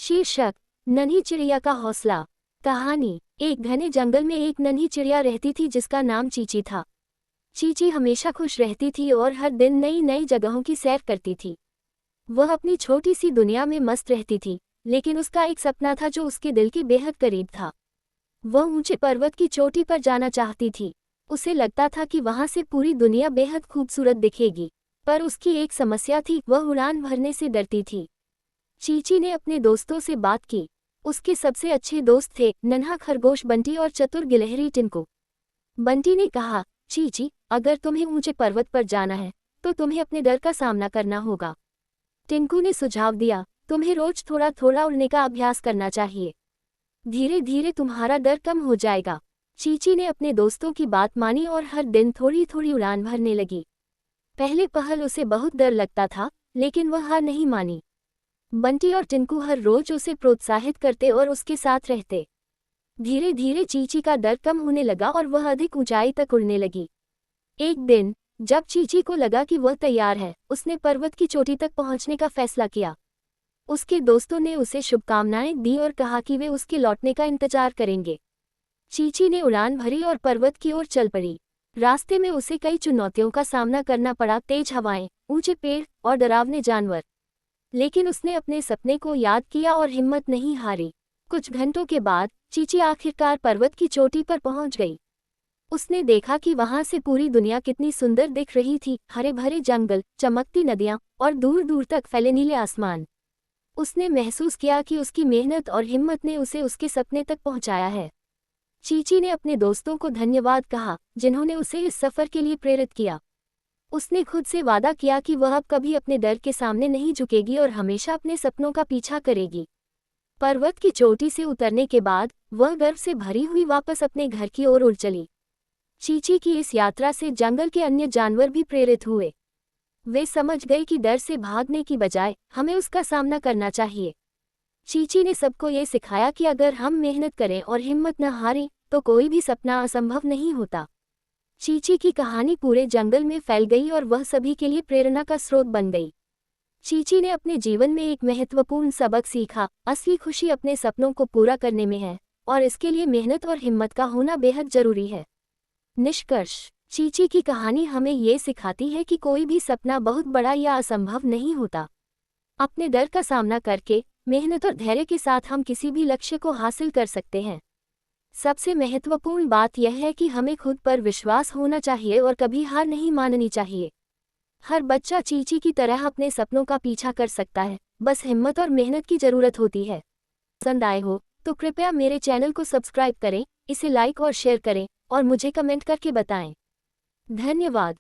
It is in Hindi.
शीर्षक नन्ही चिड़िया का हौसला। कहानी। एक घने जंगल में एक नन्ही चिड़िया रहती थी जिसका नाम चींची था। चींची हमेशा खुश रहती थी और हर दिन नई नई जगहों की सैर करती थी। वह अपनी छोटी सी दुनिया में मस्त रहती थी, लेकिन उसका एक सपना था जो उसके दिल के बेहद करीब था। वह ऊंचे पर्वत की चोटी पर जाना चाहती थी। उसे लगता था कि वहां से पूरी दुनिया बेहद खूबसूरत दिखेगी, पर उसकी एक समस्या थी, वह उड़ान भरने से डरती थी। चींची ने अपने दोस्तों से बात की। उसके सबसे अच्छे दोस्त थे नन्हा खरगोश बंटी और चतुर गिलहरी टिंकू। बंटी ने कहा, चींची, अगर तुम्हें ऊंचे पर्वत पर जाना है तो तुम्हें अपने डर का सामना करना होगा। टिंकू ने सुझाव दिया, तुम्हें रोज थोड़ा थोड़ा उड़ने का अभ्यास करना चाहिए। धीरे धीरे तुम्हारा डर कम हो जाएगा। चींची ने अपने दोस्तों की बात मानी और हर दिन थोड़ी थोड़ी उड़ान भरने लगी। पहले पहल उसे बहुत डर लगता था, लेकिन वह हार नहीं मानी। बंटी और टिंकू हर रोज उसे प्रोत्साहित करते और उसके साथ रहते। धीरे धीरे चींची का डर कम होने लगा और वह अधिक ऊंचाई तक उड़ने लगी। एक दिन जब चींची को लगा कि वह तैयार है, उसने पर्वत की चोटी तक पहुंचने का फैसला किया। उसके दोस्तों ने उसे शुभकामनाएं दी और कहा कि वे उसके लौटने का इंतजार करेंगे। चींची ने उड़ान भरी और पर्वत की ओर चल पड़ी। रास्ते में उसे कई चुनौतियों का सामना करना पड़ा, तेज हवाएं, ऊंचे पेड़ और डरावने जानवर। लेकिन उसने अपने सपने को याद किया और हिम्मत नहीं हारी। कुछ घंटों के बाद चींची आखिरकार पर्वत की चोटी पर पहुंच गई। उसने देखा कि वहां से पूरी दुनिया कितनी सुंदर दिख रही थी, हरे भरे जंगल, चमकती नदियां और दूर दूर तक फैले नीले आसमान। उसने महसूस किया कि उसकी मेहनत और हिम्मत ने उसे उसके सपने तक पहुंचाया है। चींची ने अपने दोस्तों को धन्यवाद कहा, जिन्होंने उसे इस सफर के लिए प्रेरित किया। उसने खुद से वादा किया कि वह अब कभी अपने डर के सामने नहीं झुकेगी और हमेशा अपने सपनों का पीछा करेगी। पर्वत की चोटी से उतरने के बाद वह गर्व से भरी हुई वापस अपने घर की ओर उड़ चली। चींची की इस यात्रा से जंगल के अन्य जानवर भी प्रेरित हुए। वे समझ गए कि डर से भागने की बजाय हमें उसका सामना करना चाहिए। चींची ने सबको ये सिखाया कि अगर हम मेहनत करें और हिम्मत न हारें तो कोई भी सपना असंभव नहीं होता। चींची की कहानी पूरे जंगल में फैल गई और वह सभी के लिए प्रेरणा का स्रोत बन गई। चींची ने अपने जीवन में एक महत्वपूर्ण सबक सीखा, असली खुशी अपने सपनों को पूरा करने में है और इसके लिए मेहनत और हिम्मत का होना बेहद जरूरी है। निष्कर्ष। चींची की कहानी हमें ये सिखाती है कि कोई भी सपना बहुत बड़ा या असंभव नहीं होता। अपने डर का सामना करके, मेहनत और धैर्य के साथ हम किसी भी लक्ष्य को हासिल कर सकते हैं। सबसे महत्वपूर्ण बात यह है कि हमें खुद पर विश्वास होना चाहिए और कभी हार नहीं माननी चाहिए। हर बच्चा चींची की तरह अपने सपनों का पीछा कर सकता है, बस हिम्मत और मेहनत की जरूरत होती है। पसंद आए हो तो कृपया मेरे चैनल को सब्सक्राइब करें, इसे लाइक और शेयर करें और मुझे कमेंट करके बताएं। धन्यवाद।